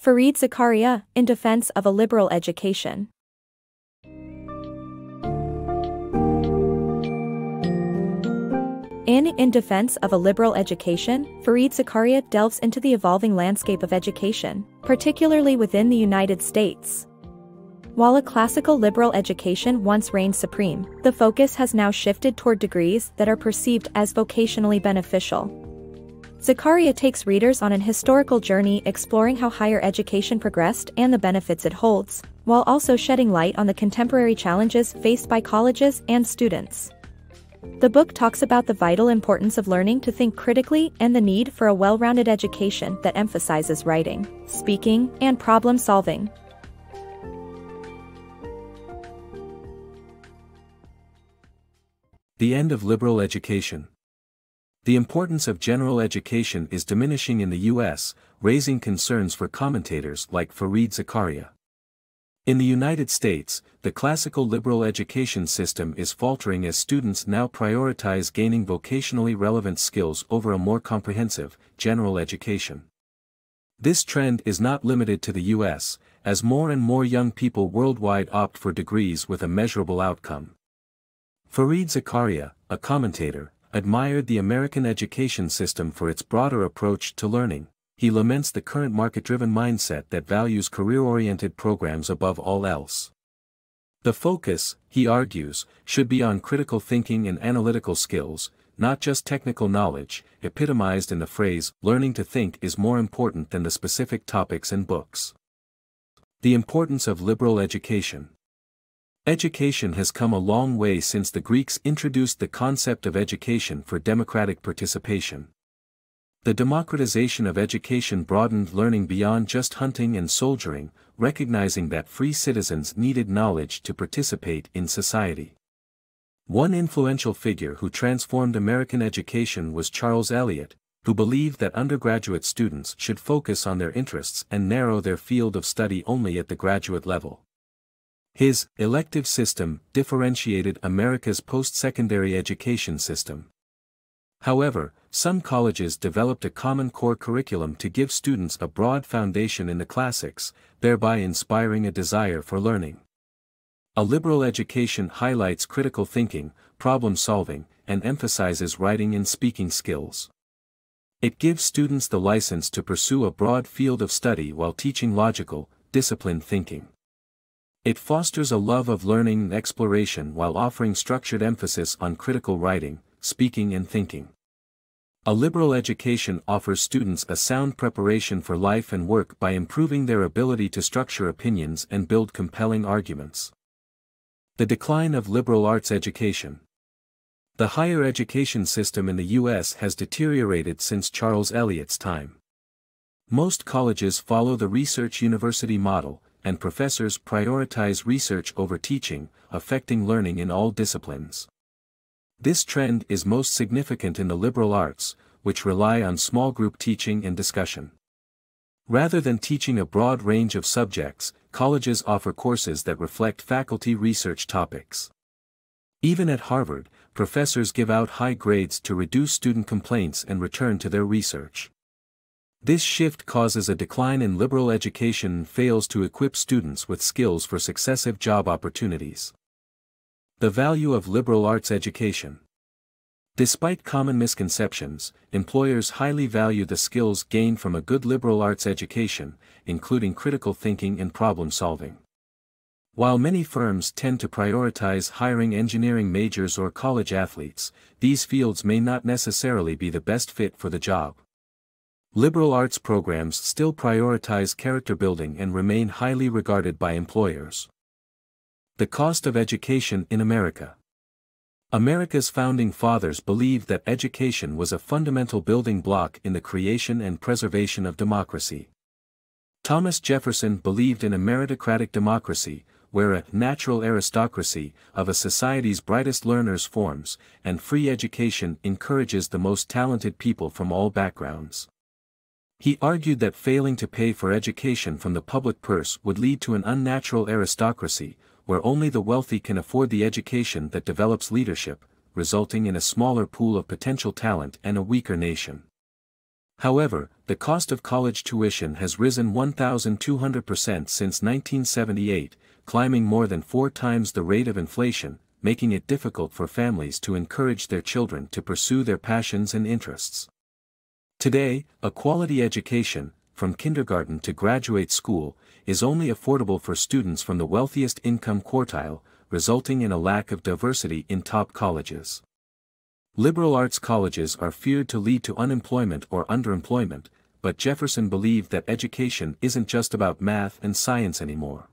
Fareed Zakaria, in defense of a liberal education. In Defense of a Liberal Education, Fareed Zakaria delves into the evolving landscape of education, particularly within the United States. While a classical liberal education once reigned supreme, the focus has now shifted toward degrees that are perceived as vocationally beneficial. Zakaria takes readers on an historical journey exploring how higher education progressed and the benefits it holds, while also shedding light on the contemporary challenges faced by colleges and students. The book talks about the vital importance of learning to think critically and the need for a well-rounded education that emphasizes writing, speaking, and problem-solving. The end of liberal education. The importance of general education is diminishing in the U.S., raising concerns for commentators like Fareed Zakaria. In the United States, the classical liberal education system is faltering as students now prioritize gaining vocationally relevant skills over a more comprehensive, general education. This trend is not limited to the U.S., as more and more young people worldwide opt for degrees with a measurable outcome. Fareed Zakaria, a commentator, admired the American education system for its broader approach to learning. He laments the current market-driven mindset that values career-oriented programs above all else. The focus, he argues, should be on critical thinking and analytical skills, not just technical knowledge, epitomized in the phrase, "learning to think is more important than the specific topics and books." The importance of liberal education. Education has come a long way since the Greeks introduced the concept of education for democratic participation. The democratization of education broadened learning beyond just hunting and soldiering, recognizing that free citizens needed knowledge to participate in society. One influential figure who transformed American education was Charles Eliot, who believed that undergraduate students should focus on their interests and narrow their field of study only at the graduate level. His elective system differentiated America's post-secondary education system. However, some colleges developed a common core curriculum to give students a broad foundation in the classics, thereby inspiring a desire for learning. A liberal education highlights critical thinking, problem-solving, and emphasizes writing and speaking skills. It gives students the license to pursue a broad field of study while teaching logical, disciplined thinking. It fosters a love of learning and exploration while offering structured emphasis on critical writing, speaking and thinking. A liberal education offers students a sound preparation for life and work by improving their ability to structure opinions and build compelling arguments. The decline of liberal arts education. The higher education system in the U.S. has deteriorated since Charles Eliot's time. Most colleges follow the research university model, and professors prioritize research over teaching, affecting learning in all disciplines. This trend is most significant in the liberal arts, which rely on small group teaching and discussion. Rather than teaching a broad range of subjects, colleges offer courses that reflect faculty research topics. Even at Harvard, professors give out high grades to reduce student complaints and return to their research. This shift causes a decline in liberal education and fails to equip students with skills for successive job opportunities. The value of liberal arts education. Despite common misconceptions, employers highly value the skills gained from a good liberal arts education, including critical thinking and problem-solving. While many firms tend to prioritize hiring engineering majors or college athletes, these fields may not necessarily be the best fit for the job. Liberal arts programs still prioritize character building and remain highly regarded by employers. The cost of education in America. America's founding fathers believed that education was a fundamental building block in the creation and preservation of democracy. Thomas Jefferson believed in a meritocratic democracy, where a natural aristocracy of a society's brightest learners forms, and free education encourages the most talented people from all backgrounds. He argued that failing to pay for education from the public purse would lead to an unnatural aristocracy, where only the wealthy can afford the education that develops leadership, resulting in a smaller pool of potential talent and a weaker nation. However, the cost of college tuition has risen 1,200% since 1978, climbing more than 4 times the rate of inflation, making it difficult for families to encourage their children to pursue their passions and interests. Today, a quality education, from kindergarten to graduate school, is only affordable for students from the wealthiest income quartile, resulting in a lack of diversity in top colleges. Liberal arts colleges are feared to lead to unemployment or underemployment, but Jefferson believed that education isn't just about math and science anymore.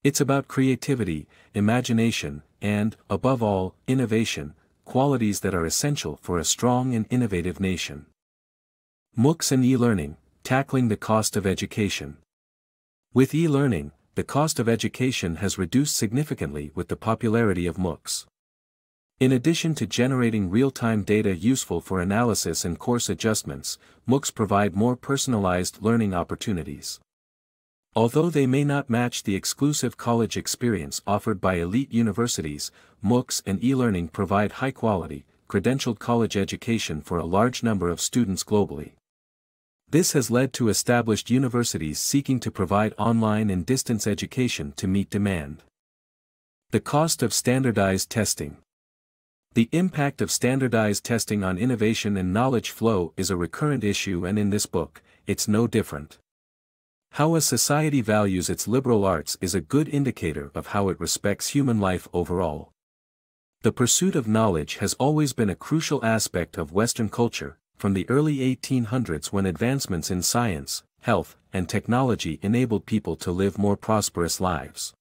It's about creativity, imagination, and, above all, innovation, qualities that are essential for a strong and innovative nation. MOOCs and e-learning, tackling the cost of education. With e-learning, the cost of education has reduced significantly with the popularity of MOOCs. In addition to generating real-time data useful for analysis and course adjustments, MOOCs provide more personalized learning opportunities. Although they may not match the exclusive college experience offered by elite universities, MOOCs and e-learning provide high-quality, credentialed college education for a large number of students globally. This has led to established universities seeking to provide online and distance education to meet demand. The cost of standardized testing. The impact of standardized testing on innovation and knowledge flow is a recurrent issue, and in this book, it's no different. How a society values its liberal arts is a good indicator of how it respects human life overall. The pursuit of knowledge has always been a crucial aspect of Western culture, from the early 1800s when advancements in science, health, and technology enabled people to live more prosperous lives.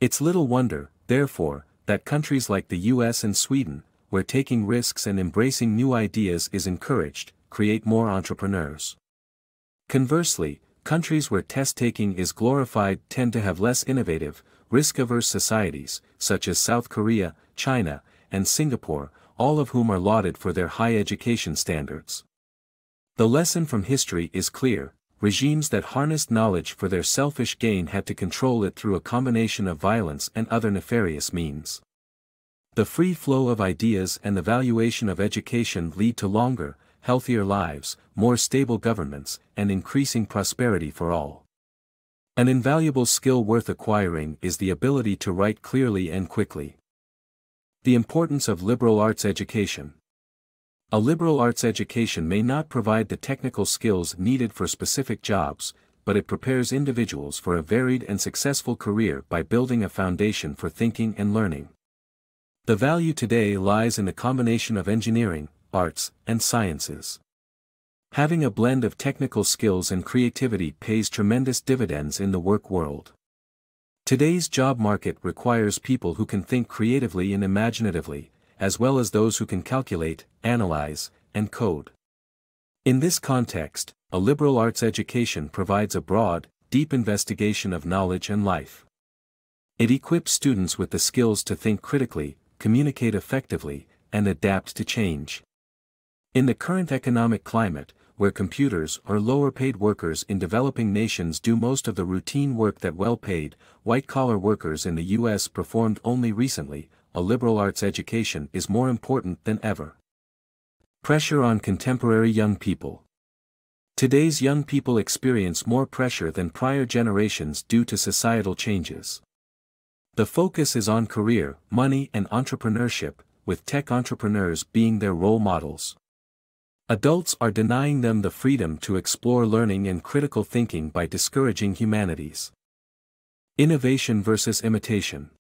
It's little wonder, therefore, that countries like the US and Sweden, where taking risks and embracing new ideas is encouraged, create more entrepreneurs. Conversely, countries where test-taking is glorified tend to have less innovative, risk-averse societies, such as South Korea, China, and Singapore, all of whom are lauded for their high education standards. The lesson from history is clear: regimes that harnessed knowledge for their selfish gain had to control it through a combination of violence and other nefarious means. The free flow of ideas and the valuation of education lead to longer, healthier lives, more stable governments, and increasing prosperity for all. An invaluable skill worth acquiring is the ability to write clearly and quickly. The importance of liberal arts education. A liberal arts education may not provide the technical skills needed for specific jobs, but it prepares individuals for a varied and successful career by building a foundation for thinking and learning. The value today lies in the combination of engineering, arts, and sciences. Having a blend of technical skills and creativity pays tremendous dividends in the work world. Today's job market requires people who can think creatively and imaginatively, as well as those who can calculate, analyze, and code. In this context, a liberal arts education provides a broad, deep investigation of knowledge and life. It equips students with the skills to think critically, communicate effectively, and adapt to change. In the current economic climate, where computers or lower-paid workers in developing nations do most of the routine work that well-paid, white-collar workers in the U.S. performed only recently, a liberal arts education is more important than ever. Pressure on contemporary young people. Today's young people experience more pressure than prior generations due to societal changes. The focus is on career, money, and entrepreneurship, with tech entrepreneurs being their role models. Adults are denying them the freedom to explore learning and critical thinking by discouraging humanities. Innovation versus imitation.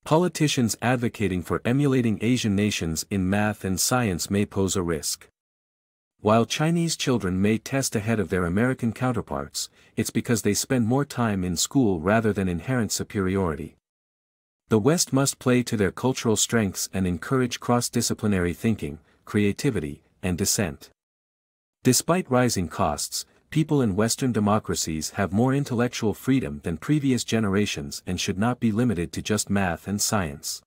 Politicians advocating for emulating Asian nations in math and science may pose a risk. While Chinese children may test ahead of their American counterparts, it's because they spend more time in school rather than inherent superiority. The West must play to their cultural strengths and encourage cross-disciplinary thinking, creativity, and dissent. Despite rising costs, people in Western democracies have more intellectual freedom than previous generations and should not be limited to just math and science.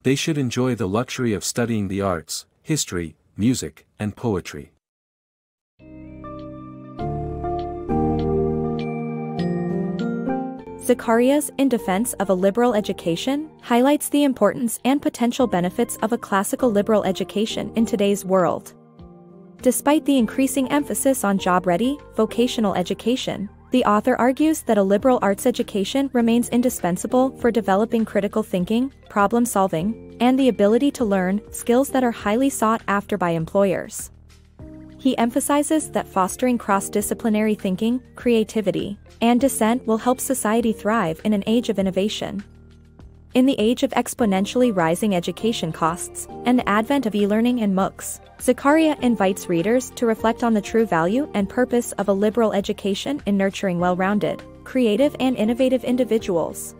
They should enjoy the luxury of studying the arts, history, music, and poetry. Zakaria's In Defense of a Liberal Education highlights the importance and potential benefits of a classical liberal education in today's world. Despite the increasing emphasis on job-ready, vocational education, the author argues that a liberal arts education remains indispensable for developing critical thinking, problem-solving, and the ability to learn skills that are highly sought after by employers. He emphasizes that fostering cross-disciplinary thinking, creativity, and dissent will help society thrive in an age of innovation. In the age of exponentially rising education costs and the advent of e-learning and MOOCs, Zakaria invites readers to reflect on the true value and purpose of a liberal education in nurturing well-rounded, creative and innovative individuals.